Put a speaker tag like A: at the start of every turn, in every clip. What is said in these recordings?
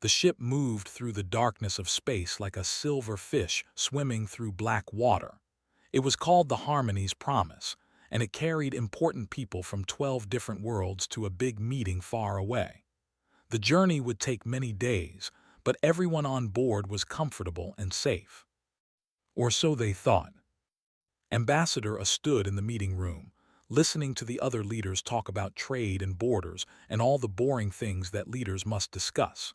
A: The ship moved through the darkness of space like a silver fish swimming through black water. It was called the Harmony's Promise, and it carried important people from 12 different worlds to a big meeting far away. The journey would take many days, but everyone on board was comfortable and safe. Or so they thought. Ambassador stood in the meeting room, listening to the other leaders talk about trade and borders and all the boring things that leaders must discuss.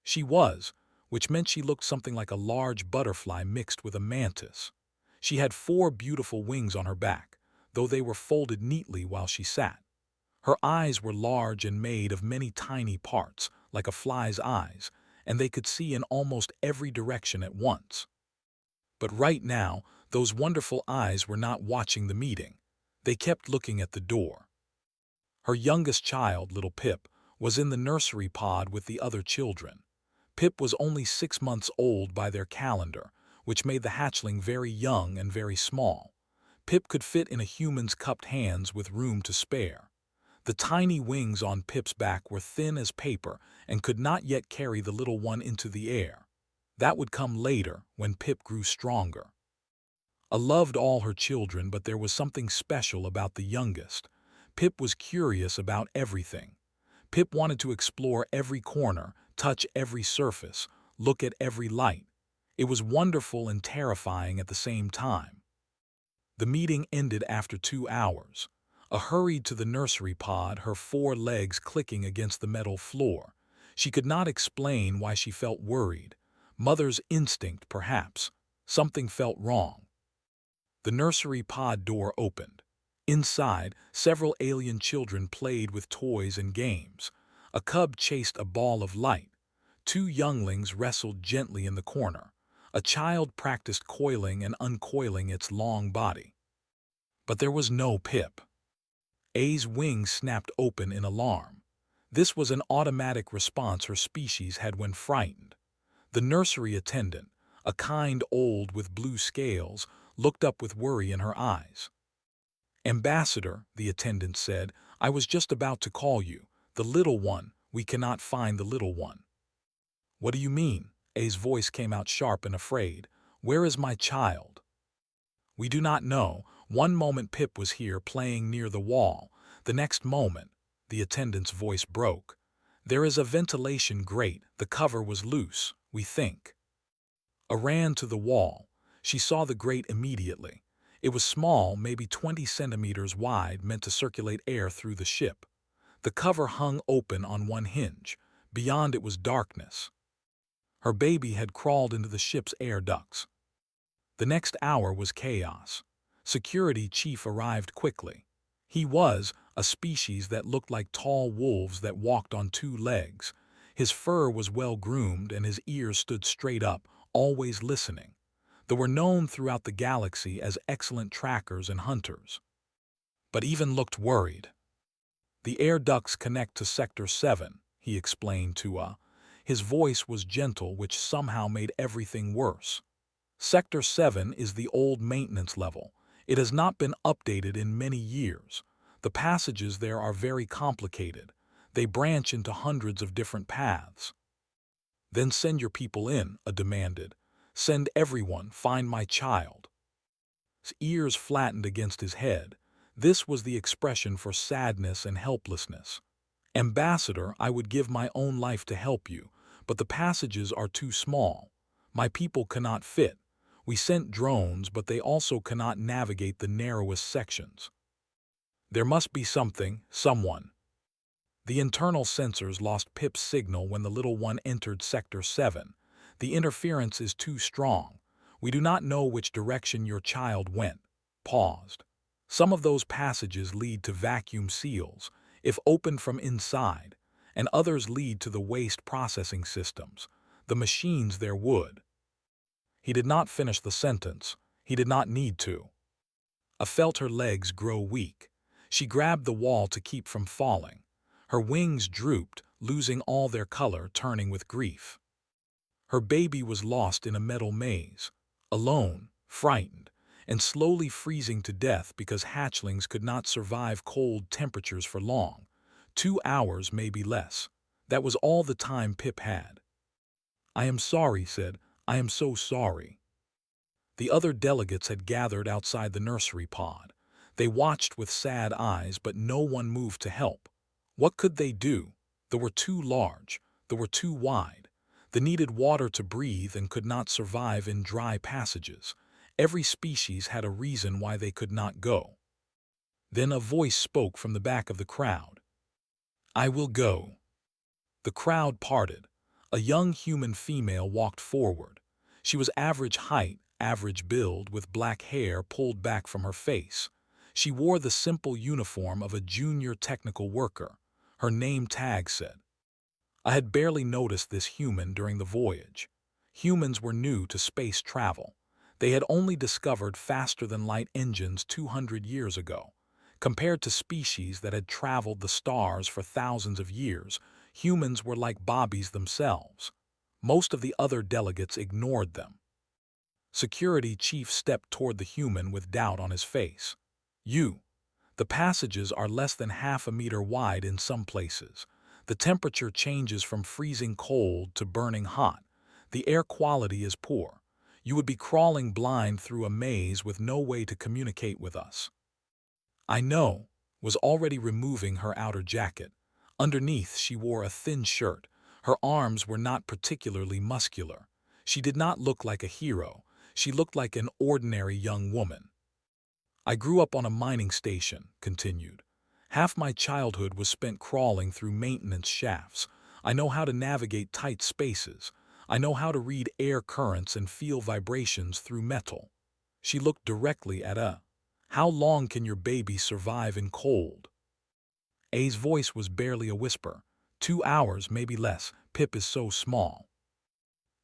A: She was, which meant she looked something like a large butterfly mixed with a mantis. She had 4 beautiful wings on her back, though they were folded neatly while she sat. Her eyes were large and made of many tiny parts, like a fly's eyes, and they could see in almost every direction at once. But right now, those wonderful eyes were not watching the meeting. They kept looking at the door. Her youngest child, little Pip, was in the nursery pod with the other children. Pip was only 6 months old by their calendar, which made the hatchling very young and very small. Pip could fit in a human's cupped hands with room to spare. The tiny wings on Pip's back were thin as paper and could not yet carry the little one into the air. That would come later, when Pip grew stronger. I loved all her children, but there was something special about the youngest. Pip was curious about everything. Pip wanted to explore every corner, touch every surface, look at every light. It was wonderful and terrifying at the same time. The meeting ended after 2 hours. Hurried to the nursery pod, her 4 legs clicking against the metal floor. She could not explain why she felt worried. Mother's instinct, perhaps. Something felt wrong. The nursery pod door opened. Inside, several alien children played with toys and games. A cub chased a ball of light. 2 younglings wrestled gently in the corner. A child practiced coiling and uncoiling its long body. But there was no Pip. A's wings snapped open in alarm. This was an automatic response her species had when frightened. The nursery attendant, a kind old with blue scales, looked up with worry in her eyes. "Ambassador," the attendant said, "I was just about to call you. The little one, we cannot find the little one." "What do you mean?" A's voice came out sharp and afraid. "Where is my child?" "We do not know. One moment Pip was here playing near the wall. The next moment," the attendant's voice broke. "There is a ventilation grate. The cover was loose, we think." A ran to the wall. She saw the grate immediately. It was small, maybe 20 centimeters wide, meant to circulate air through the ship. The cover hung open on one hinge. Beyond it was darkness. Her baby had crawled into the ship's air ducts. The next hour was chaos. Security chief arrived quickly. He was a species that looked like tall wolves that walked on 2 legs. His fur was well groomed and his ears stood straight up, always listening. They were known throughout the galaxy as excellent trackers and hunters. But even looked worried. "The air ducts connect to Sector 7, he explained to His voice was gentle, which somehow made everything worse. "Sector 7 is the old maintenance level. It has not been updated in many years. The passages there are very complicated. They branch into hundreds of different paths." "Then send your people in," demanded. "Send everyone, find my child." His ears flattened against his head. This was the expression for sadness and helplessness. "Ambassador, I would give my own life to help you, but the passages are too small. My people cannot fit. We sent drones, but they also cannot navigate the narrowest sections. There must be someone. The internal sensors lost Pip's signal when the little one entered Sector 7. The interference is too strong. We do not know which direction your child went." Paused. "Some of those passages lead to vacuum seals, if opened from inside, and others lead to the waste processing systems. The machines there would." He did not finish the sentence. He did not need to. I felt her legs grow weak. She grabbed the wall to keep from falling. Her wings drooped, losing all their color, turning with grief. Her baby was lost in a metal maze, alone, frightened, and slowly freezing to death because hatchlings could not survive cold temperatures for long. 2 hours, maybe less. That was all the time Pip had. "I am sorry," said. "I am so sorry." The other delegates had gathered outside the nursery pod. They watched with sad eyes, but no one moved to help. What could they do? They were too large. They were too wide. They needed water to breathe and could not survive in dry passages. Every species had a reason why they could not go. Then a voice spoke from the back of the crowd. "I will go." The crowd parted. A young human female walked forward. She was average height, average build, with black hair pulled back from her face. She wore the simple uniform of a junior technical worker. Her name tag said. I had barely noticed this human during the voyage. Humans were new to space travel. They had only discovered faster-than-light engines 200 years ago. Compared to species that had traveled the stars for thousands of years, humans were like bobbies themselves. Most of the other delegates ignored them. Security chief stepped toward the human with doubt on his face. The passages are less than half a meter wide in some places. The temperature changes from freezing cold to burning hot. The air quality is poor. You would be crawling blind through a maze with no way to communicate with us." I know, was already removing her outer jacket. Underneath, she wore a thin shirt. Her arms were not particularly muscular. She did not look like a hero. She looked like an ordinary young woman. "I grew up on a mining station," continued. "Half my childhood was spent crawling through maintenance shafts. I know how to navigate tight spaces. I know how to read air currents and feel vibrations through metal." She looked directly at A. "How long can your baby survive in cold?" A's voice was barely a whisper. 2 hours, maybe less. Pip is so small."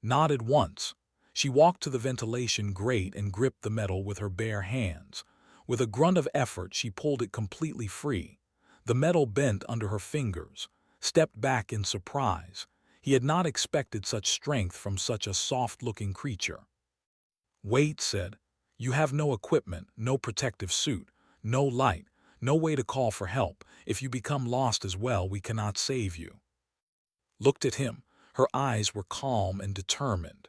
A: Nodded once. She walked to the ventilation grate and gripped the metal with her bare hands. With a grunt of effort, she pulled it completely free. The metal bent under her fingers, stepped back in surprise. He had not expected such strength from such a soft-looking creature. "Wait," said. "You have no equipment, no protective suit, no light, no way to call for help. If you become lost as well, we cannot save you." Looked at him. Her eyes were calm and determined.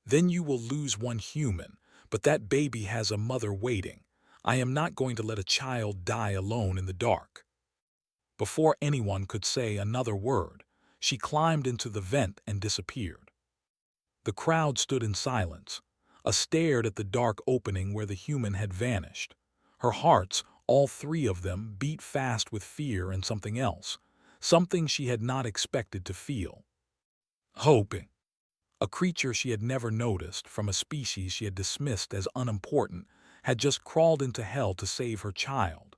A: "Then you will lose one human, but that baby has a mother waiting. I am not going to let a child die alone in the dark." Before anyone could say another word, she climbed into the vent and disappeared. The crowd stood in silence, stared at the dark opening where the human had vanished. Her hearts, all three of them, beat fast with fear and something else, something she had not expected to feel. Hope. A creature she had never noticed, from a species she had dismissed as unimportant, had just crawled into hell to save her child.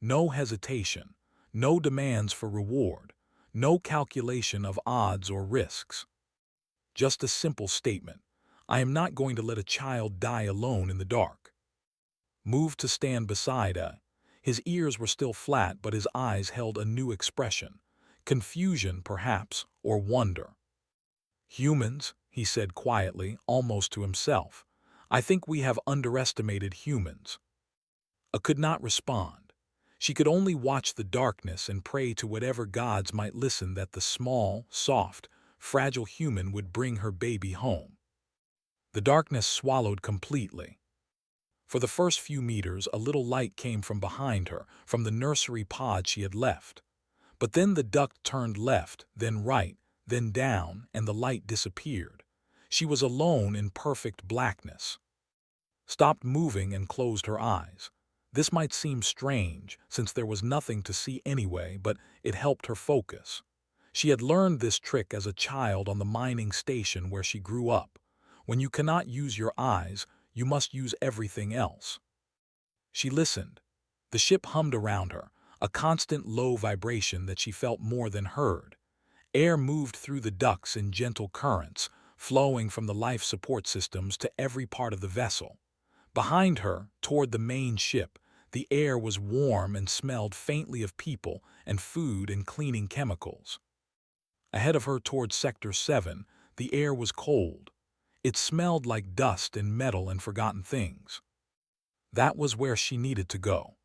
A: No hesitation, no demands for reward, no calculation of odds or risks. Just a simple statement: "I am not going to let a child die alone in the dark." Moved to stand beside her. His ears were still flat, but his eyes held a new expression. Confusion, perhaps, or wonder. "Humans," he said quietly, almost to himself. "I think we have underestimated humans." A could not respond. She could only watch the darkness and pray to whatever gods might listen that the small, soft, fragile human would bring her baby home. The darkness swallowed completely. For the first few meters, a little light came from behind her, from the nursery pod she had left. But then the duct turned left, then right, then down, and the light disappeared. She was alone in perfect blackness. Stopped moving and closed her eyes. This might seem strange, since there was nothing to see anyway, but it helped her focus. She had learned this trick as a child on the mining station where she grew up. When you cannot use your eyes, you must use everything else. She listened. The ship hummed around her, a constant low vibration that she felt more than heard. Air moved through the ducts in gentle currents, flowing from the life support systems to every part of the vessel. Behind her, toward the main ship, the air was warm and smelled faintly of people and food and cleaning chemicals. Ahead of her toward Sector 7, the air was cold. It smelled like dust and metal and forgotten things. That was where she needed to go.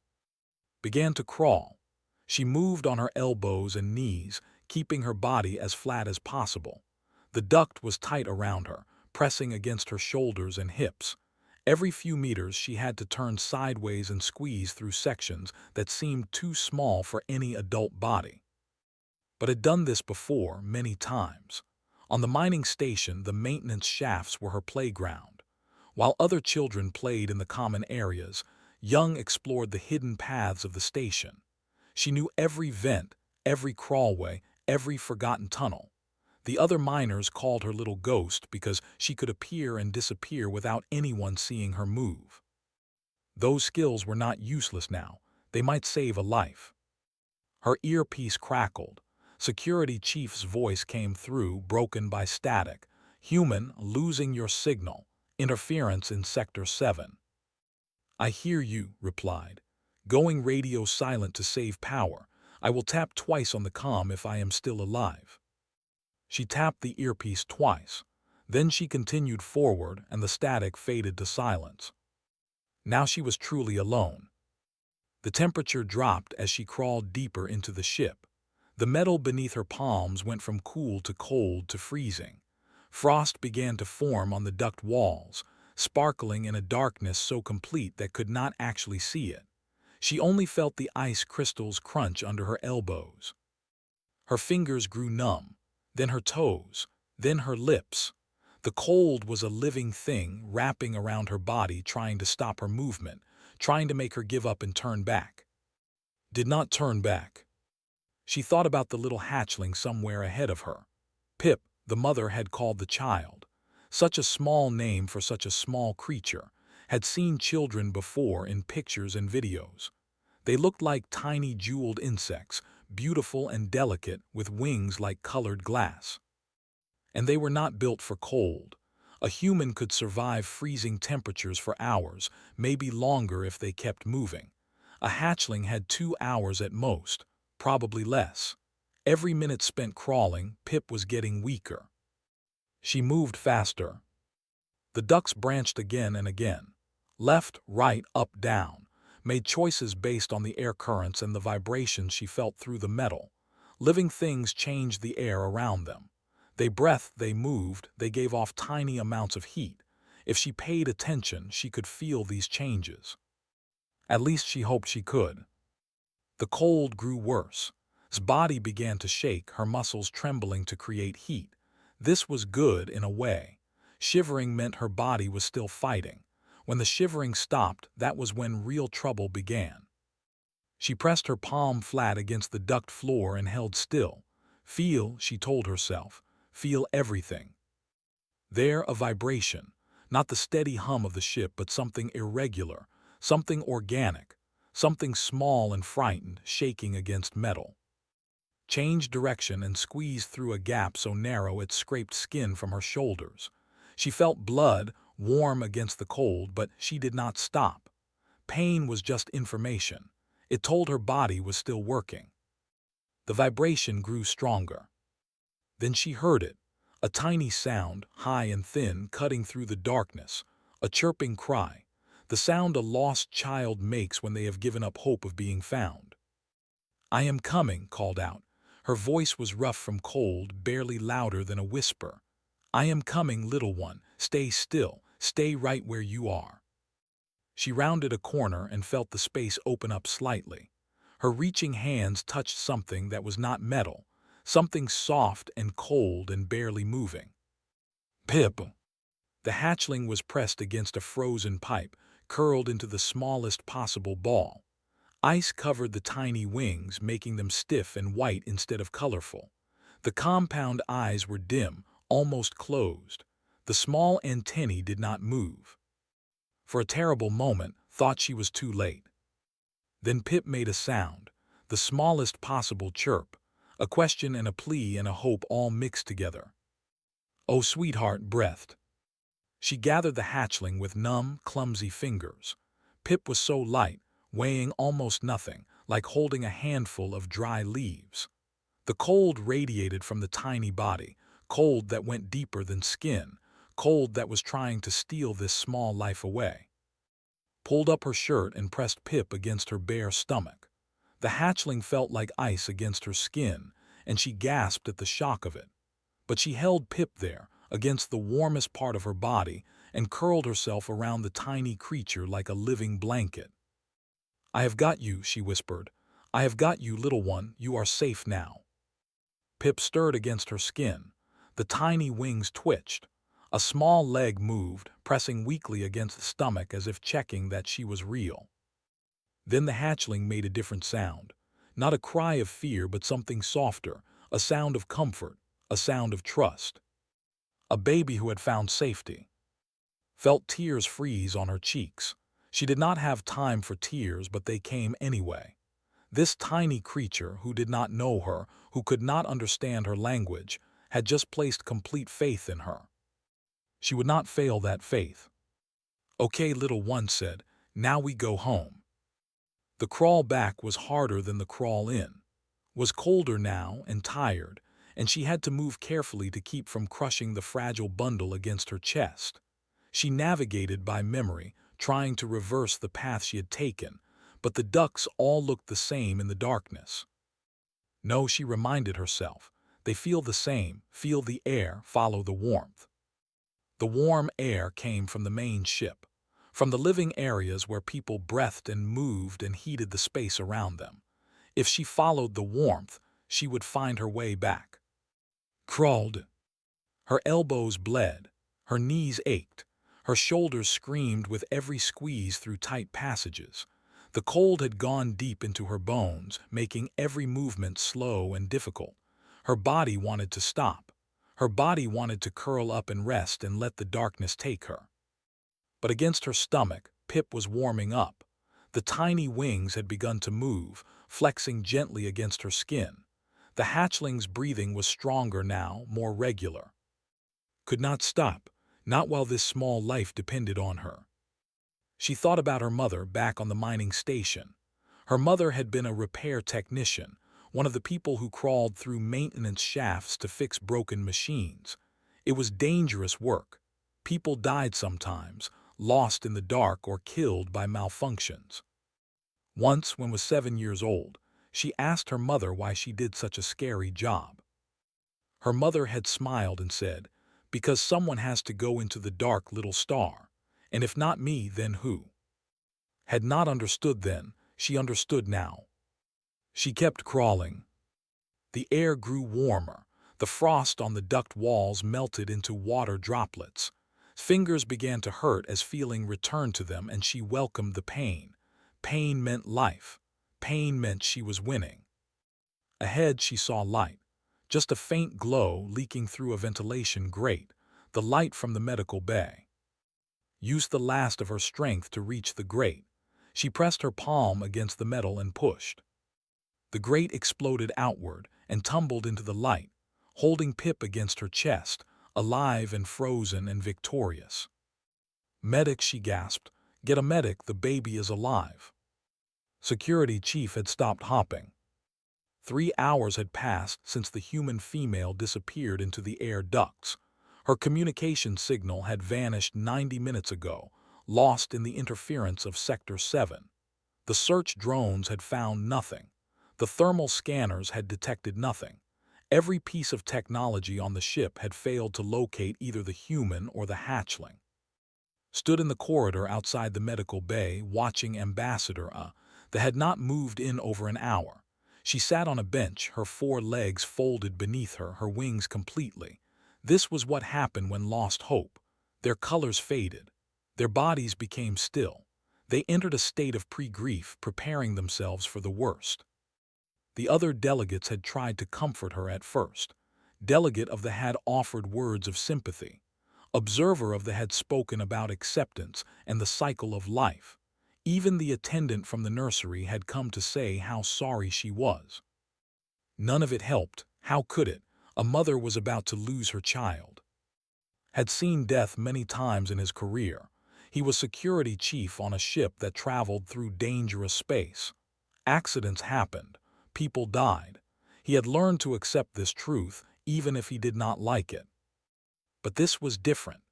A: Began to crawl. She moved on her elbows and knees, keeping her body as flat as possible. The duct was tight around her, pressing against her shoulders and hips. Every few meters she had to turn sideways and squeeze through sections that seemed too small for any adult body. But had done this before many times. On the mining station, the maintenance shafts were her playground. While other children played in the common areas, Young explored the hidden paths of the station. She knew every vent, every crawlway, every forgotten tunnel. The other miners called her Little Ghost because she could appear and disappear without anyone seeing her move. Those skills were not useless now. They might save a life. Her earpiece crackled. Security chief's voice came through, broken by static. "Human, losing your signal. Interference in Sector 7. "I hear you," replied. "Going radio silent to save power. I will tap twice on the comm if I am still alive." She tapped the earpiece twice. Then she continued forward and the static faded to silence. Now she was truly alone. The temperature dropped as she crawled deeper into the ship. The metal beneath her palms went from cool to cold to freezing. Frost began to form on the duct walls, sparkling in a darkness so complete that could not actually see it. She only felt the ice crystals crunch under her elbows. Her fingers grew numb, then her toes, then her lips. The cold was a living thing wrapping around her body, trying to stop her movement, trying to make her give up and turn back. Did not turn back. She thought about the little hatchling somewhere ahead of her. Pip, the mother had called the child. Such a small name for such a small creature. Had seen children before in pictures and videos. They looked like tiny jeweled insects, beautiful and delicate with wings like colored glass. And they were not built for cold. A human could survive freezing temperatures for hours, maybe longer if they kept moving. A hatchling had 2 hours at most, probably less. Every minute spent crawling, Pip was getting weaker. She moved faster. The ducts branched again and again. Left, right, up, down. Made choices based on the air currents and the vibrations she felt through the metal. Living things changed the air around them. They breathed, they moved, they gave off tiny amounts of heat. If she paid attention, she could feel these changes. At least she hoped she could. The cold grew worse. His body began to shake, her muscles trembling to create heat. This was good in a way. Shivering meant her body was still fighting. When the shivering stopped, that was when real trouble began. She pressed her palm flat against the duct floor and held still. Feel, she told herself. Feel everything. There, a vibration. Not the steady hum of the ship, but something irregular, something organic, something small and frightened, shaking against metal. Changed direction and squeezed through a gap so narrow it scraped skin from her shoulders. She felt blood, warm against the cold, but she did not stop. Pain was just information. It told her body was still working. The vibration grew stronger. Then she heard it, a tiny sound, high and thin, cutting through the darkness, a chirping cry, the sound a lost child makes when they have given up hope of being found. "I am coming," called out. Her voice was rough from cold, barely louder than a whisper. "I am coming, little one. Stay still. Stay right where you are." She rounded a corner and felt the space open up slightly. Her reaching hands touched something that was not metal, something soft and cold and barely moving. Pip! The hatchling was pressed against a frozen pipe, curled into the smallest possible ball. Ice covered the tiny wings, making them stiff and white instead of colorful. The compound eyes were dim, almost closed. The small antennae did not move. For a terrible moment, thought she was too late. Then Pip made a sound, the smallest possible chirp, a question and a plea and a hope all mixed together. "Oh, sweetheart," breathed. She gathered the hatchling with numb, clumsy fingers. Pip was so light, weighing almost nothing, like holding a handful of dry leaves. The cold radiated from the tiny body, cold that went deeper than skin, cold that was trying to steal this small life away. Pulled up her shirt and pressed Pip against her bare stomach. The hatchling felt like ice against her skin, and she gasped at the shock of it. But she held Pip there, against the warmest part of her body, and curled herself around the tiny creature like a living blanket. "I have got you," she whispered. "I have got you, little one, you are safe now." Pip stirred against her skin. The tiny wings twitched. A small leg moved, pressing weakly against the stomach as if checking that she was real. Then the hatchling made a different sound. Not a cry of fear, but something softer, a sound of comfort, a sound of trust. A baby who had found safety. Felt tears freeze on her cheeks. She did not have time for tears, but they came anyway. This tiny creature, who did not know her, who could not understand her language, had just placed complete faith in her. She would not fail that faith. "Okay," little one said, "now we go home." The crawl back was harder than the crawl in, was colder now and tired, and she had to move carefully to keep from crushing the fragile bundle against her chest. She navigated by memory, trying to reverse the path she had taken, but the ducks all looked the same in the darkness. No, she reminded herself, they feel the same, feel the air, follow the warmth. The warm air came from the main ship, from the living areas where people breathed and moved and heated the space around them. If she followed the warmth, she would find her way back. Crawled. Her elbows bled, her knees ached, her shoulders screamed with every squeeze through tight passages. The cold had gone deep into her bones, making every movement slow and difficult. Her body wanted to stop. Her body wanted to curl up and rest and let the darkness take her. But against her stomach, Pip was warming up. The tiny wings had begun to move, flexing gently against her skin. The hatchling's breathing was stronger now, more regular. Could not stop, not while this small life depended on her. She thought about her mother back on the mining station. Her mother had been a repair technician, one of the people who crawled through maintenance shafts to fix broken machines. It was dangerous work. People died sometimes, lost in the dark or killed by malfunctions. Once, when was 7 years old, she asked her mother why she did such a scary job. Her mother had smiled and said, "Because someone has to go into the dark, little star. And if not me, then who?" Had not understood then, she understood now. She kept crawling. The air grew warmer. The frost on the duct walls melted into water droplets. Fingers began to hurt as feeling returned to them, and she welcomed the pain. Pain meant life. Pain meant she was winning. Ahead she saw light. Just a faint glow leaking through a ventilation grate, the light from the medical bay. Used the last of her strength to reach the grate. She pressed her palm against the metal and pushed. The grate exploded outward and tumbled into the light, holding Pip against her chest, alive and frozen and victorious. "Medic," she gasped. "Get a medic, the baby is alive." Security chief had stopped hopping. 3 hours had passed since the human female disappeared into the air ducts. Her communication signal had vanished 90 minutes ago, lost in the interference of Sector 7. The search drones had found nothing. The thermal scanners had detected nothing. Every piece of technology on the ship had failed to locate either the human or the hatchling. Stood in the corridor outside the medical bay, watching Ambassador that had not moved in over an hour. She sat on a bench, her 4 legs folded beneath her, her wings completely. This was what happened when lost hope. Their colors faded. Their bodies became still. They entered a state of pre-grief, preparing themselves for the worst. The other delegates had tried to comfort her at first. Delegate of the had offered words of sympathy. Observer of the had spoken about acceptance and the cycle of life. Even the attendant from the nursery had come to say how sorry she was. None of it helped. How could it? A mother was about to lose her child. Had seen death many times in his career. He was security chief on a ship that traveled through dangerous space. Accidents happened. People died. He had learned to accept this truth, even if he did not like it. But this was different.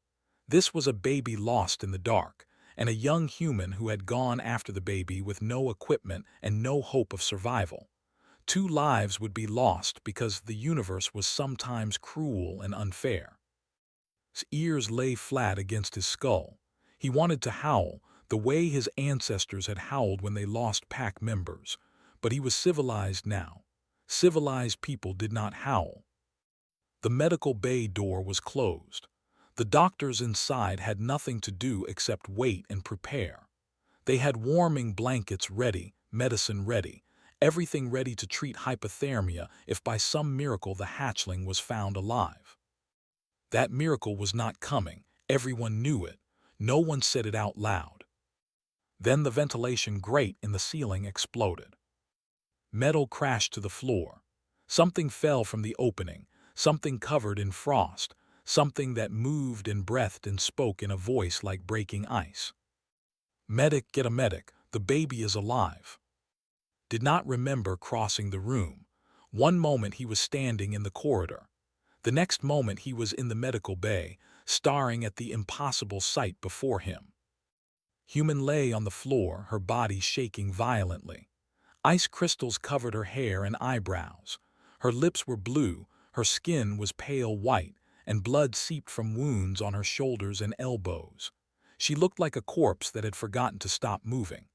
A: This was a baby lost in the dark, and a young human who had gone after the baby with no equipment and no hope of survival. 2 lives would be lost because the universe was sometimes cruel and unfair. His ears lay flat against his skull. He wanted to howl, the way his ancestors had howled when they lost pack members. But he was civilized now. Civilized people did not howl. The medical bay door was closed. The doctors inside had nothing to do except wait and prepare. They had warming blankets ready, medicine ready, everything ready to treat hypothermia if by some miracle the hatchling was found alive. That miracle was not coming. Everyone knew it. No one said it out loud. Then the ventilation grate in the ceiling exploded. Metal crashed to the floor. Something fell from the opening, something covered in frost, something that moved and breathed and spoke in a voice like breaking ice. "Medic, get a medic, the baby is alive." Did not remember crossing the room. One moment he was standing in the corridor. The next moment he was in the medical bay, staring at the impossible sight before him. Human lay on the floor, her body shaking violently. Ice crystals covered her hair and eyebrows. Her lips were blue, her skin was pale white, and blood seeped from wounds on her shoulders and elbows. She looked like a corpse that had forgotten to stop moving.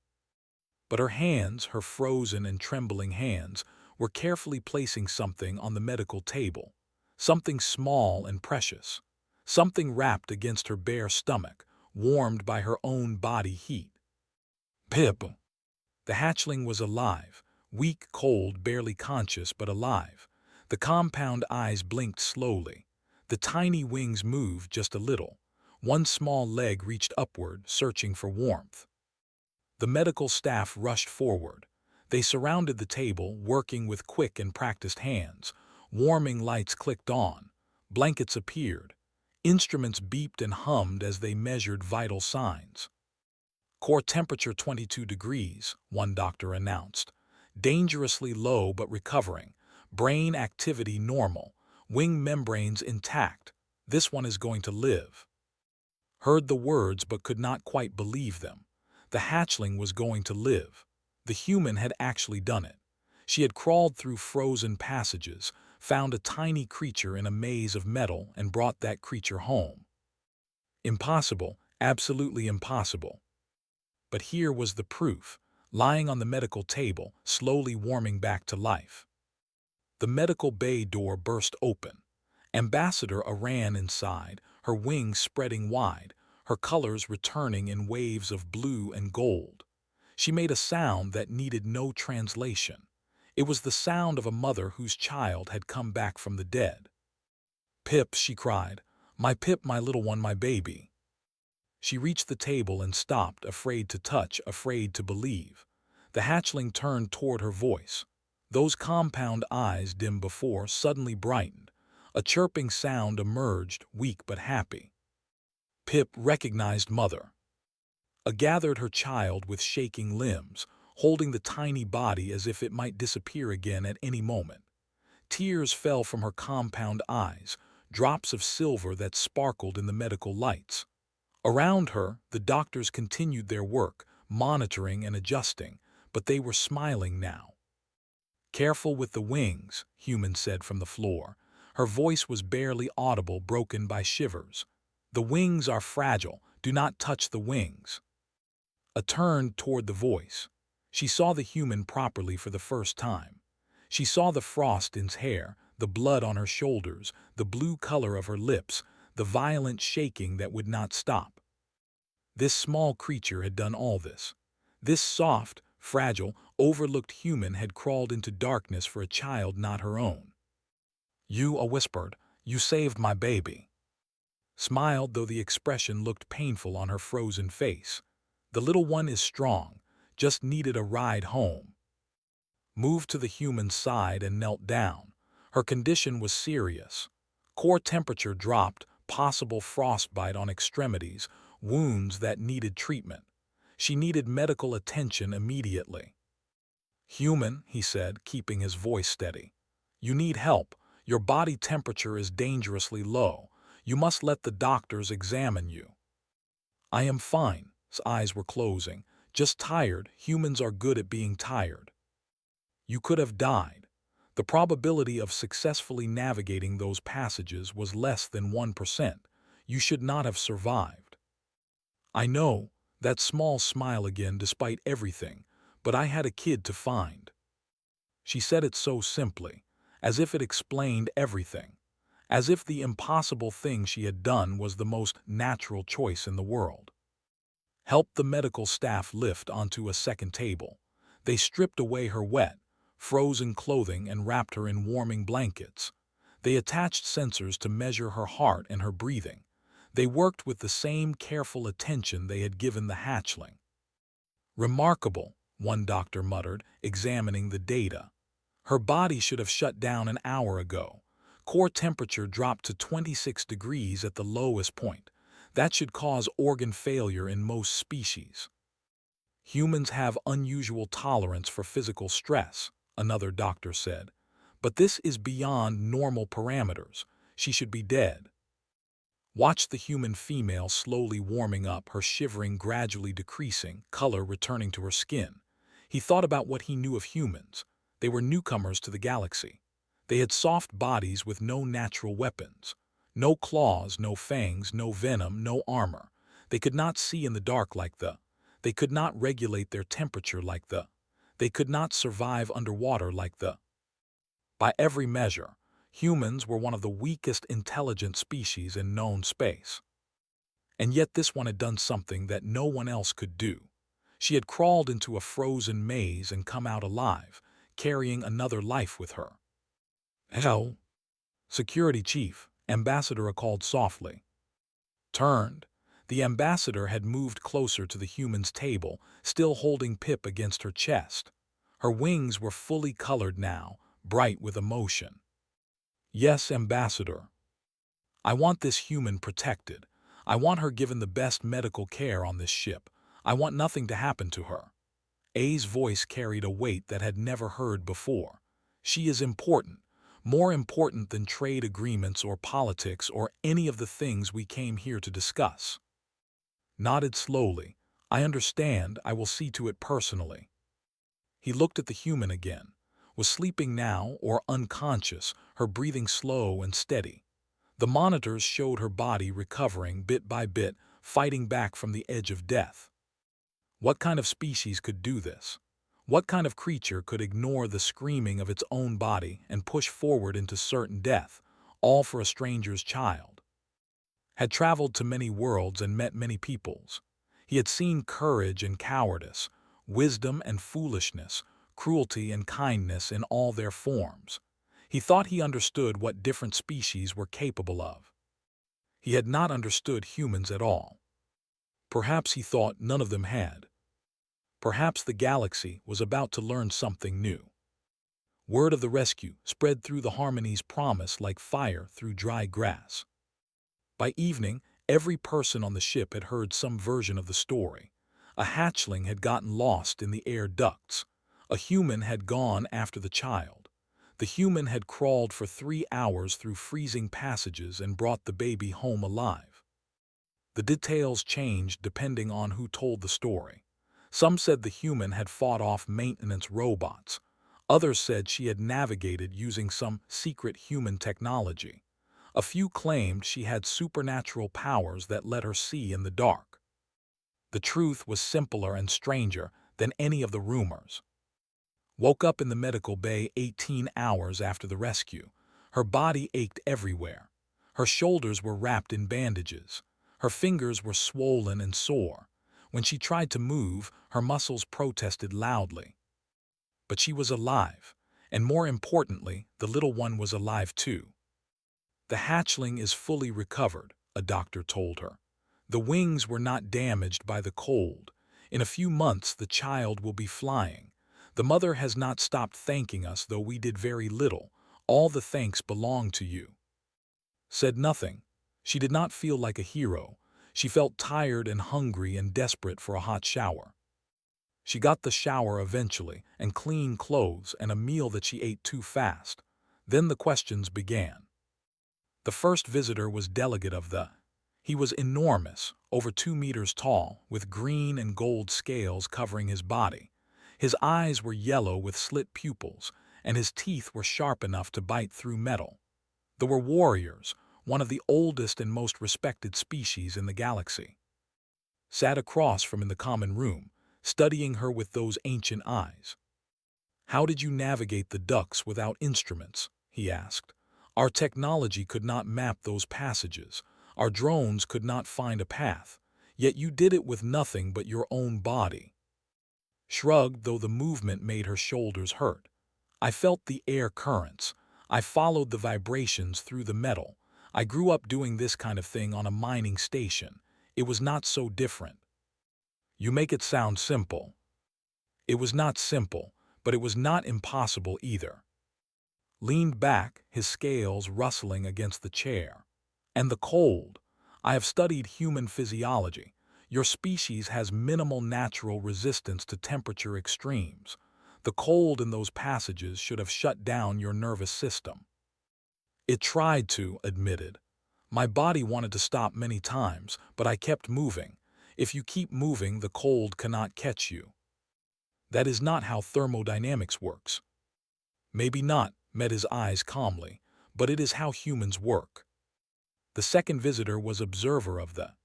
A: But her hands, her frozen and trembling hands, were carefully placing something on the medical table, something small and precious, something wrapped against her bare stomach, warmed by her own body heat. Pip! The hatchling was alive, weak, cold, barely conscious, but alive. The compound eyes blinked slowly. The tiny wings moved just a little. One small leg reached upward, searching for warmth. The medical staff rushed forward. They surrounded the table, working with quick and practiced hands. Warming lights clicked on. Blankets appeared. Instruments beeped and hummed as they measured vital signs. "Core temperature 22 degrees, one doctor announced. "Dangerously low but recovering. Brain activity normal. Wing membranes intact. This one is going to live." Heard the words but could not quite believe them. The hatchling was going to live. The human had actually done it. She had crawled through frozen passages, found a tiny creature in a maze of metal, and brought that creature home. Impossible, absolutely impossible. But here was the proof, lying on the medical table, slowly warming back to life. The medical bay door burst open. Ambassador ran inside, her wings spreading wide, her colors returning in waves of blue and gold. She made a sound that needed no translation. It was the sound of a mother whose child had come back from the dead. "Pip," she cried. "My Pip, my little one, my baby." She reached the table and stopped, afraid to touch, afraid to believe. The hatchling turned toward her voice. Those compound eyes, dim before, suddenly brightened. A chirping sound emerged, weak but happy. Pip recognized mother. Gathered her child with shaking limbs, holding the tiny body as if it might disappear again at any moment. Tears fell from her compound eyes, drops of silver that sparkled in the medical lights. Around her, the doctors continued their work, monitoring and adjusting, but they were smiling now. "Careful with the wings," Human said from the floor. Her voice was barely audible, broken by shivers. "The wings are fragile. Do not touch the wings." Turned toward the voice. She saw the human properly for the first time. She saw the frost in his hair, the blood on her shoulders, the blue color of her lips, the violent shaking that would not stop. This small creature had done all this. This soft, fragile, overlooked human had crawled into darkness for a child not her own. "You," whispered, "you saved my baby." Smiled, though the expression looked painful on her frozen face. "The little one is strong, just needed a ride home." Moved to the human's side and knelt down. Her condition was serious. Core temperature dropped, possible frostbite on extremities, wounds that needed treatment. She needed medical attention immediately. "Human," he said, keeping his voice steady. "You need help. Your body temperature is dangerously low. You must let the doctors examine you." "I am fine." His eyes were closing. "Just tired. Humans are good at being tired." You could have died. The probability of successfully navigating those passages was less than 1%. You should not have survived. I know, that small smile again despite everything, but I had a kid to find. She said it so simply, as if it explained everything, as if the impossible thing she had done was the most natural choice in the world. Helped the medical staff lift onto a second table. They stripped away her wet, frozen clothing and wrapped her in warming blankets. They attached sensors to measure her heart and her breathing. They worked with the same careful attention they had given the hatchling. Remarkable, one doctor muttered, examining the data. Her body should have shut down an hour ago. Core temperature dropped to 26 degrees at the lowest point. That should cause organ failure in most species. Humans have unusual tolerance for physical stress, another doctor said. But this is beyond normal parameters. She should be dead. Watch the human female slowly warming up, her shivering gradually decreasing, color returning to her skin. He thought about what he knew of humans. They were newcomers to the galaxy. They had soft bodies with no natural weapons. No claws, no fangs, no venom, no armor. They could not see in the dark like the. They could not regulate their temperature like the. They could not survive underwater like the. By every measure, humans were one of the weakest intelligent species in known space. And yet this one had done something that no one else could do. She had crawled into a frozen maze and come out alive, carrying another life with her. Hell. Security chief, Ambassador called softly. Turned. The ambassador had moved closer to the human's table, still holding Pip against her chest. Her wings were fully colored now, bright with emotion. Yes, Ambassador. I want this human protected. I want her given the best medical care on this ship. I want nothing to happen to her. A's voice carried a weight that had never heard before. She is important. More important than trade agreements or politics or any of the things we came here to discuss. Nodded slowly. I understand. I will see to it personally. He looked at the human again. Was sleeping now or unconscious, her breathing slow and steady. The monitors showed her body recovering bit by bit, fighting back from the edge of death. What kind of species could do this? What kind of creature could ignore the screaming of its own body and push forward into certain death, all for a stranger's child? Had traveled to many worlds and met many peoples. He had seen courage and cowardice, wisdom and foolishness, cruelty and kindness in all their forms. He thought he understood what different species were capable of. He had not understood humans at all. Perhaps he thought none of them had. Perhaps the galaxy was about to learn something new. Word of the rescue spread through the Harmony's promise like fire through dry grass. By evening, every person on the ship had heard some version of the story. A hatchling had gotten lost in the air ducts. A human had gone after the child. The human had crawled for 3 hours through freezing passages and brought the baby home alive. The details changed depending on who told the story. Some said the human had fought off maintenance robots. Others said she had navigated using some secret human technology. A few claimed she had supernatural powers that let her see in the dark. The truth was simpler and stranger than any of the rumors. Woke up in the medical bay 18 hours after the rescue. Her body ached everywhere. Her shoulders were wrapped in bandages. Her fingers were swollen and sore. When she tried to move, her muscles protested loudly. But she was alive, and more importantly, the little one was alive too. The hatchling is fully recovered, a doctor told her. The wings were not damaged by the cold. In a few months, the child will be flying. The mother has not stopped thanking us, though we did very little. All the thanks belong to you. Said nothing. She did not feel like a hero. She felt tired and hungry and desperate for a hot shower. She got the shower eventually, and clean clothes and a meal that she ate too fast. Then the questions began. The first visitor was delegate of the. He was enormous, over 2 meters tall, with green and gold scales covering his body. His eyes were yellow with slit pupils, and his teeth were sharp enough to bite through metal. They were warriors, one of the oldest and most respected species in the galaxy. Sat across from in the common room, studying her with those ancient eyes. "How did you navigate the ducts without instruments?" he asked. "Our technology could not map those passages. Our drones could not find a path. Yet you did it with nothing but your own body." Shrugged, though the movement made her shoulders hurt. "I felt the air currents. I followed the vibrations through the metal. I grew up doing this kind of thing on a mining station. It was not so different." "You make it sound simple." It was not simple, but it was not impossible either. Leaned back, his scales rustling against the chair. "And the cold. I have studied human physiology. Your species has minimal natural resistance to temperature extremes. The cold in those passages should have shut down your nervous system." "It tried to," admitted. "My body wanted to stop many times, but I kept moving. If you keep moving, the cold cannot catch you." "That is not how thermodynamics works." "Maybe not," met his eyes calmly, "but it is how humans work." The second visitor was observer of the.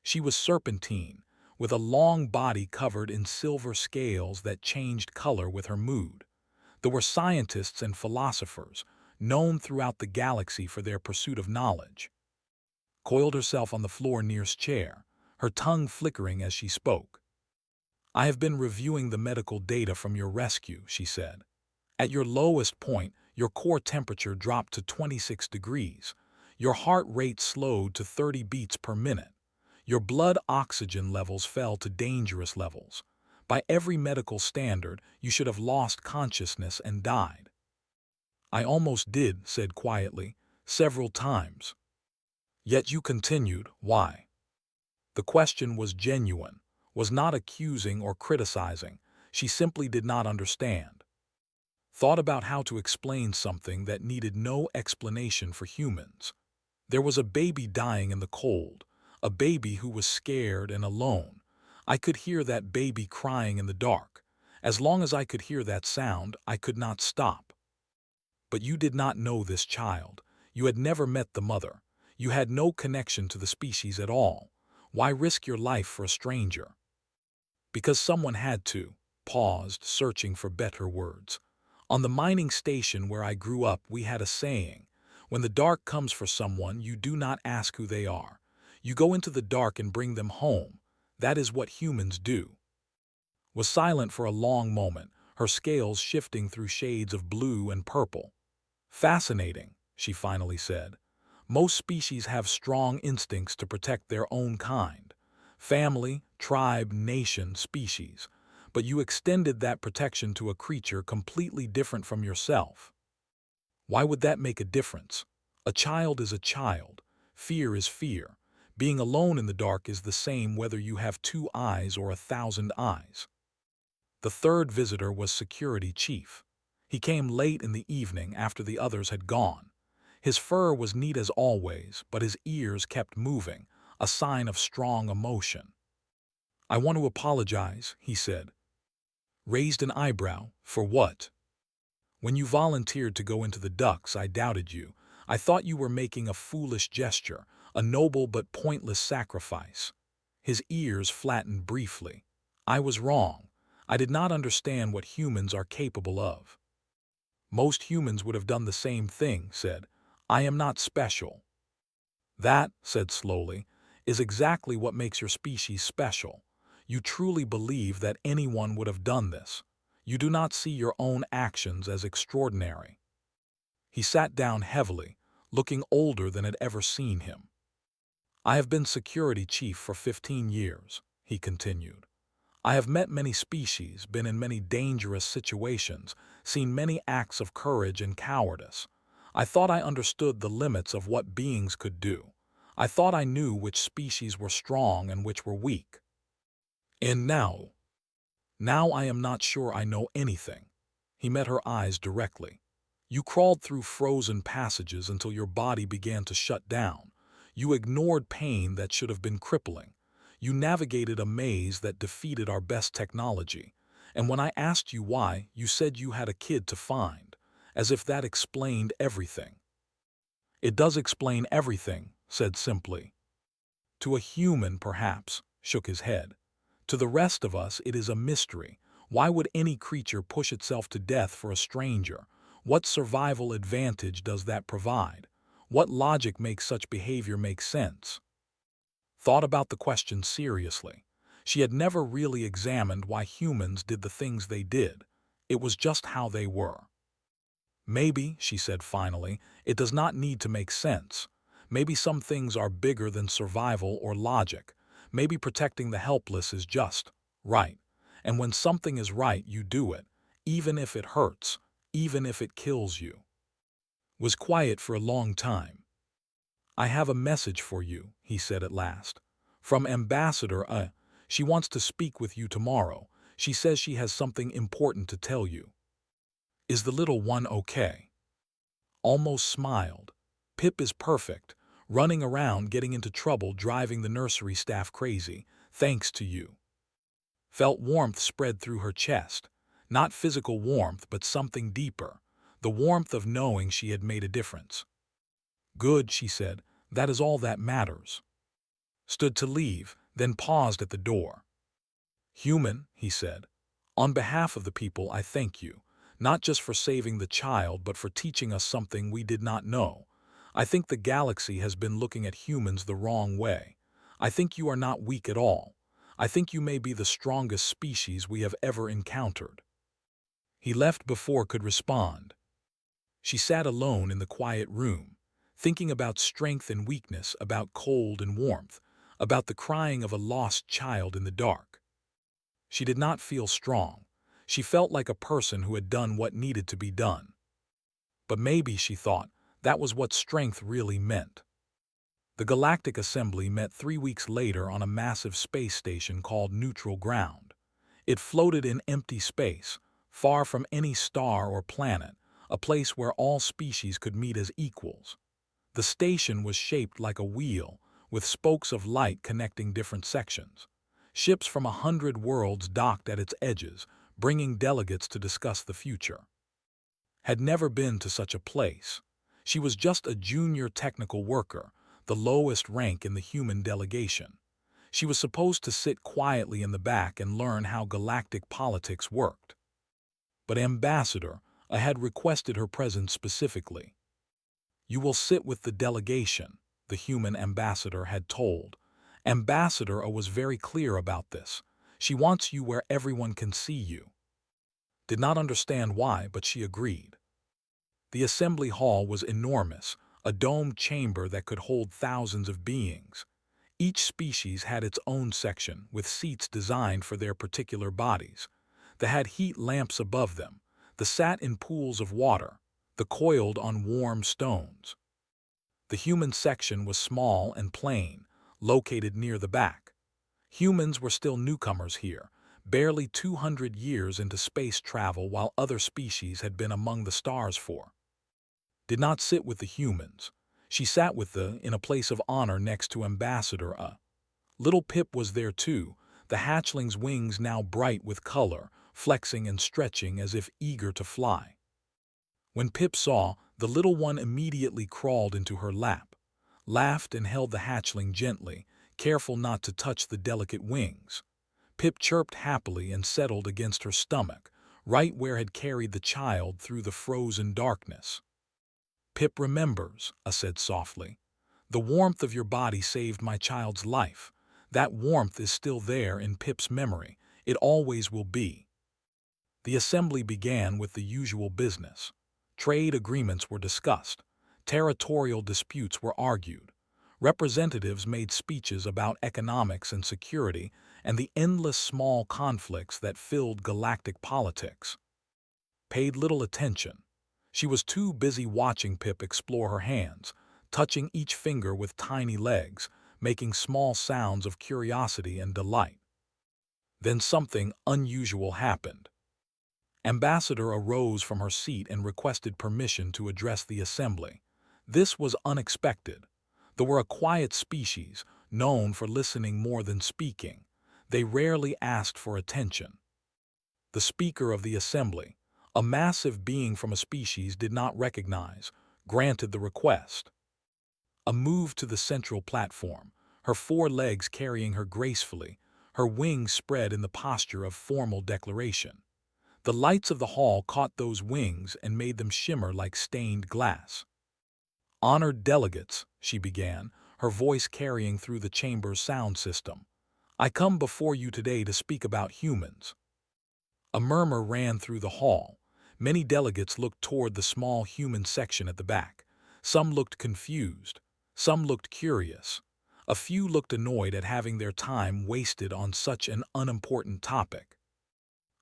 A: She was serpentine, with a long body covered in silver scales that changed color with her mood. There were scientists and philosophers, known throughout the galaxy for their pursuit of knowledge. Coiled herself on the floor near his chair, her tongue flickering as she spoke. "I have been reviewing the medical data from your rescue," she said. "At your lowest point, your core temperature dropped to 26 degrees. Your heart rate slowed to 30 beats per minute. Your blood oxygen levels fell to dangerous levels. By every medical standard, you should have lost consciousness and died." "I almost did," said quietly, "several times." "Yet you continued. Why?" The question was genuine, was not accusing or criticizing. She simply did not understand. Thought about how to explain something that needed no explanation for humans. There was a baby dying in the cold, a baby who was scared and alone. I could hear that baby crying in the dark. As long as I could hear that sound, I could not stop. But you did not know this child. You had never met the mother. You had no connection to the species at all. Why risk your life for a stranger?" "Because someone had to." Paused, searching for better words. "On the mining station where I grew up, we had a saying. When the dark comes for someone, you do not ask who they are. You go into the dark and bring them home. That is what humans do." Was silent for a long moment, her scales shifting through shades of blue and purple. "Fascinating," she finally said. "Most species have strong instincts to protect their own kind. Family, tribe, nation, species. But you extended that protection to a creature completely different from yourself. Why would that make a difference? A child is a child. Fear is fear. Being alone in the dark is the same whether you have 2 eyes or 1,000 eyes." The third visitor was security chief. He came late in the evening after the others had gone. His fur was neat as always, but his ears kept moving, a sign of strong emotion. "I want to apologize," he said. Raised an eyebrow. "For what?" "When you volunteered to go into the ducts, I doubted you. I thought you were making a foolish gesture, a noble but pointless sacrifice." His ears flattened briefly. "I was wrong. I did not understand what humans are capable of." "Most humans would have done the same thing," said. "I am not special." "That," said slowly, "is exactly what makes your species special. You truly believe that anyone would have done this. You do not see your own actions as extraordinary." He sat down heavily, looking older than had ever seen him. "I have been security chief for 15 years, he continued. "I have met many species, been in many dangerous situations, seen many acts of courage and cowardice. I thought I understood the limits of what beings could do. I thought I knew which species were strong and which were weak. And now I am not sure I know anything." He met her eyes directly. "You crawled through frozen passages until your body began to shut down. You ignored pain that should have been crippling. You navigated a maze that defeated our best technology. And when I asked you why, you said you had a kid to find, as if that explained everything. It does explain everything, said simply. To a human, perhaps, shook his head. To the rest of us, it is a mystery. Why would any creature push itself to death for a stranger? What survival advantage does that provide? What logic makes such behavior make sense? Thought about the question seriously. She had never really examined why humans did the things they did. It was just how they were. Maybe, she said finally, it does not need to make sense. Maybe some things are bigger than survival or logic. Maybe protecting the helpless is just right. And when something is right, you do it, even if it hurts, even if it kills you. Was quiet for a long time. I have a message for you, he said at last. From Ambassador. She wants to speak with you tomorrow. She says she has something important to tell you. Is the little one okay? Almost smiled. Pip is perfect, running around getting into trouble driving the nursery staff crazy, thanks to you. Felt warmth spread through her chest. Not physical warmth, but something deeper. The warmth of knowing she had made a difference. Good, she said. That is all that matters. Stood to leave, then paused at the door. Human, he said. On behalf of the people, I thank you. Not just for saving the child, but for teaching us something we did not know. I think the galaxy has been looking at humans the wrong way. I think you are not weak at all. I think you may be the strongest species we have ever encountered. He left before could respond. She sat alone in the quiet room, thinking about strength and weakness, about cold and warmth, about the crying of a lost child in the dark. She did not feel strong. She felt like a person who had done what needed to be done. But maybe, she thought, that was what strength really meant. The Galactic Assembly met 3 weeks later on a massive space station called Neutral Ground. It floated in empty space, far from any star or planet, a place where all species could meet as equals. The station was shaped like a wheel, with spokes of light connecting different sections. Ships from 100 worlds docked at its edges, bringing delegates to discuss the future. Had never been to such a place. She was just a junior technical worker, the lowest rank in the human delegation. She was supposed to sit quietly in the back and learn how galactic politics worked. But Ambassador had requested her presence specifically. You will sit with the delegation, the human ambassador had told. Ambassador was very clear about this. She wants you where everyone can see you. Did not understand why, but she agreed. The assembly hall was enormous, a domed chamber that could hold thousands of beings. Each species had its own section, with seats designed for their particular bodies. They had heat lamps above them. They sat in pools of water. They coiled on warm stones. The human section was small and plain, located near the back. Humans were still newcomers here, barely 200 years into space travel while other species had been among the stars for. Did not sit with the humans. She sat with in a place of honor next to Ambassador. Little Pip was there too, the hatchling's wings now bright with color, flexing and stretching as if eager to fly. When Pip saw, the little one immediately crawled into her lap, laughed and held the hatchling gently, careful not to touch the delicate wings. Pip chirped happily and settled against her stomach, right where had carried the child through the frozen darkness. Pip remembers, said softly. The warmth of your body saved my child's life. That warmth is still there in Pip's memory. It always will be. The assembly began with the usual business. Trade agreements were discussed. Territorial disputes were argued. Representatives made speeches about economics and security and the endless small conflicts that filled galactic politics. Paid little attention. She was too busy watching Pip explore her hands, touching each finger with tiny legs, making small sounds of curiosity and delight. Then something unusual happened. Ambassador arose from her seat and requested permission to address the assembly. This was unexpected. They were a quiet species, known for listening more than speaking. They rarely asked for attention. The speaker of the assembly, a massive being from a species did not recognize, granted the request. A move to the central platform, her four legs carrying her gracefully, her wings spread in the posture of formal declaration. The lights of the hall caught those wings and made them shimmer like stained glass. "Honored delegates," she began, her voice carrying through the chamber's sound system. "I come before you today to speak about humans." A murmur ran through the hall. Many delegates looked toward the small human section at the back. Some looked confused. Some looked curious. A few looked annoyed at having their time wasted on such an unimportant topic.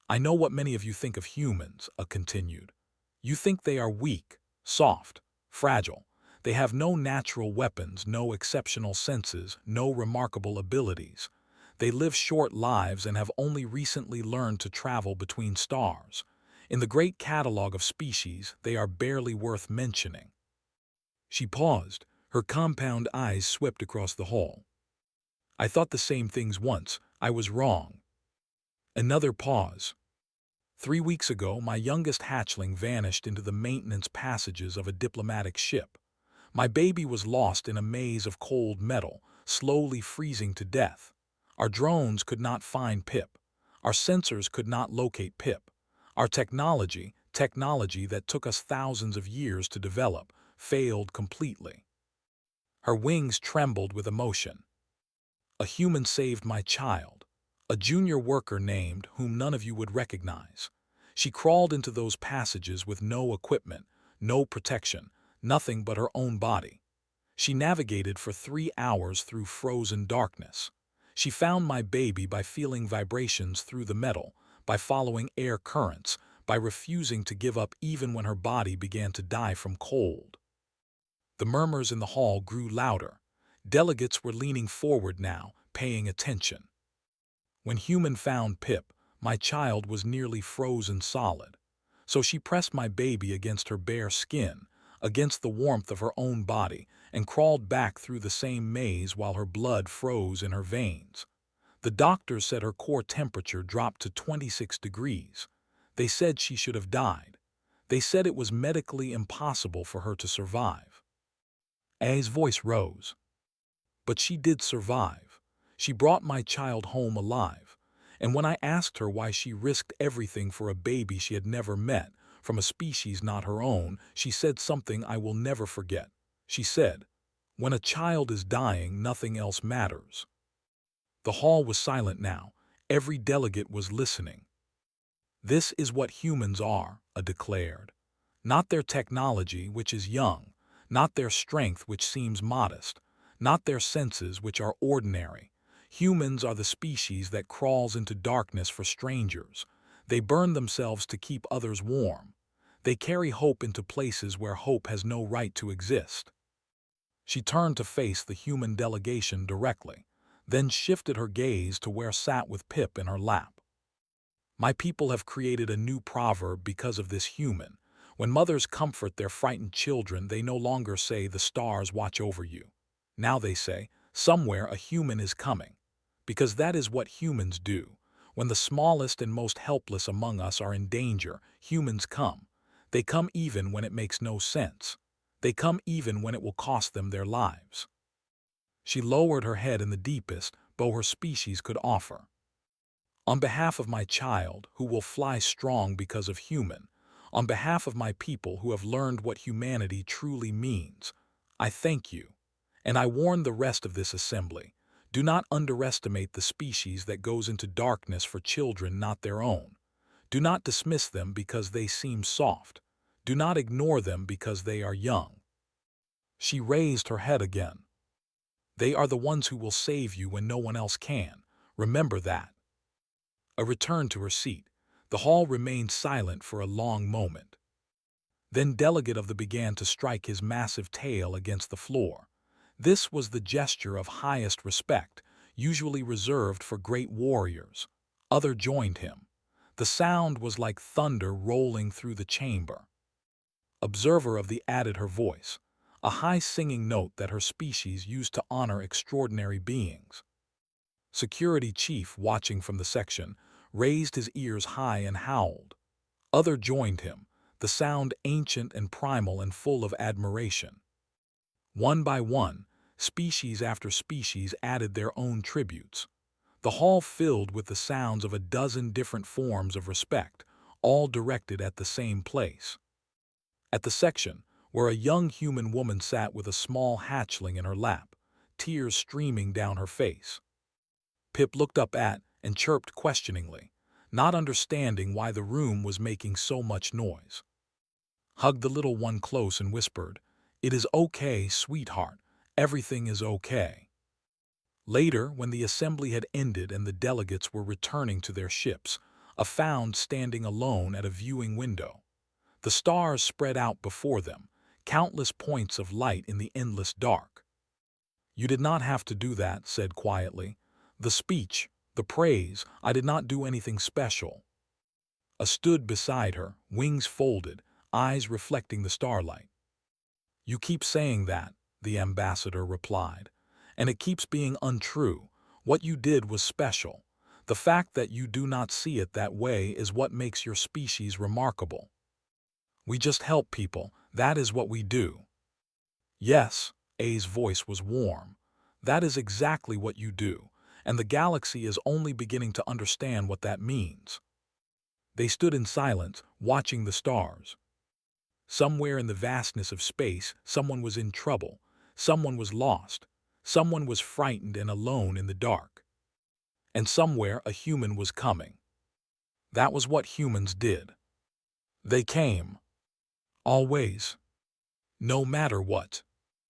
A: "I know what many of you think of humans," continued. "You think they are weak, soft, fragile. They have no natural weapons, no exceptional senses, no remarkable abilities. They live short lives and have only recently learned to travel between stars. In the great catalog of species, they are barely worth mentioning." She paused, her compound eyes swept across the hall. "I thought the same things once. I was wrong." Another pause. 3 weeks ago, my youngest hatchling vanished into the maintenance passages of a diplomatic ship. My baby was lost in a maze of cold metal, slowly freezing to death. Our drones could not find Pip. Our sensors could not locate Pip. Our technology that took us thousands of years to develop, failed completely. Her wings trembled with emotion. "A human saved my child. A junior worker named, whom none of you would recognize. She crawled into those passages with no equipment, no protection, nothing but her own body. She navigated for 3 hours through frozen darkness. She found my baby by feeling vibrations through the metal, by following air currents, by refusing to give up even when her body began to die from cold." The murmurs in the hall grew louder. Delegates were leaning forward now, paying attention. "When human found Pip, my child was nearly frozen solid. So she pressed my baby against her bare skin, against the warmth of her own body, and crawled back through the same maze while her blood froze in her veins. The doctors said her core temperature dropped to 26 degrees. They said she should have died. They said it was medically impossible for her to survive." A's voice rose. "But she did survive. She brought my child home alive. And when I asked her why she risked everything for a baby she had never met, from a species not her own, she said something I will never forget. She said, 'When a child is dying, nothing else matters.'" The hall was silent now. Every delegate was listening. "This is what humans are," A declared. "Not their technology, which is young, not their strength, which seems modest, not their senses, which are ordinary. Humans are the species that crawls into darkness for strangers. They burn themselves to keep others warm. They carry hope into places where hope has no right to exist." She turned to face the human delegation directly, then shifted her gaze to where sat with Pip in her lap. "My people have created a new proverb because of this human. When mothers comfort their frightened children, they no longer say, 'The stars watch over you.' Now they say, 'Somewhere a human is coming.' Because that is what humans do. When the smallest and most helpless among us are in danger, humans come. They come even when it makes no sense. They come even when it will cost them their lives." She lowered her head in the deepest bow her species could offer. "On behalf of my child, who will fly strong because of human, on behalf of my people who have learned what humanity truly means, I thank you. And I warn the rest of this assembly, do not underestimate the species that goes into darkness for children not their own. Do not dismiss them because they seem soft. Do not ignore them because they are young." She raised her head again. "They are the ones who will save you when no one else can. Remember that." A return to her seat. The hall remained silent for a long moment. Then Delegate of the began to strike his massive tail against the floor. This was the gesture of highest respect, usually reserved for great warriors. Other joined him. The sound was like thunder rolling through the chamber. Observer of the added her voice, a high singing note that her species used to honor extraordinary beings. Security chief, watching from the section, raised his ears high and howled. Other joined him, the sound ancient and primal and full of admiration. One by one, species after species added their own tributes. The hall filled with the sounds of a dozen different forms of respect, all directed at the same place. At the section where a young human woman sat with a small hatchling in her lap, tears streaming down her face. Pip looked up at and chirped questioningly, not understanding why the room was making so much noise. Hugged the little one close and whispered, "It is okay, sweetheart. Everything is okay." Later, when the assembly had ended and the delegates were returning to their ships, a found standing alone at a viewing window. The stars spread out before them, countless points of light in the endless dark. "You did not have to do that," said quietly. "The speech, the praise, I did not do anything special." A stood beside her, wings folded, eyes reflecting the starlight. "You keep saying that," the ambassador replied, "and it keeps being untrue. What you did was special. The fact that you do not see it that way is what makes your species remarkable. We just help people, that is what we do." "Yes," A's voice was warm. "That is exactly what you do, and the galaxy is only beginning to understand what that means." They stood in silence, watching the stars. Somewhere in the vastness of space, someone was in trouble, someone was lost, someone was frightened and alone in the dark. And somewhere a human was coming. That was what humans did. They came. Always. No matter what.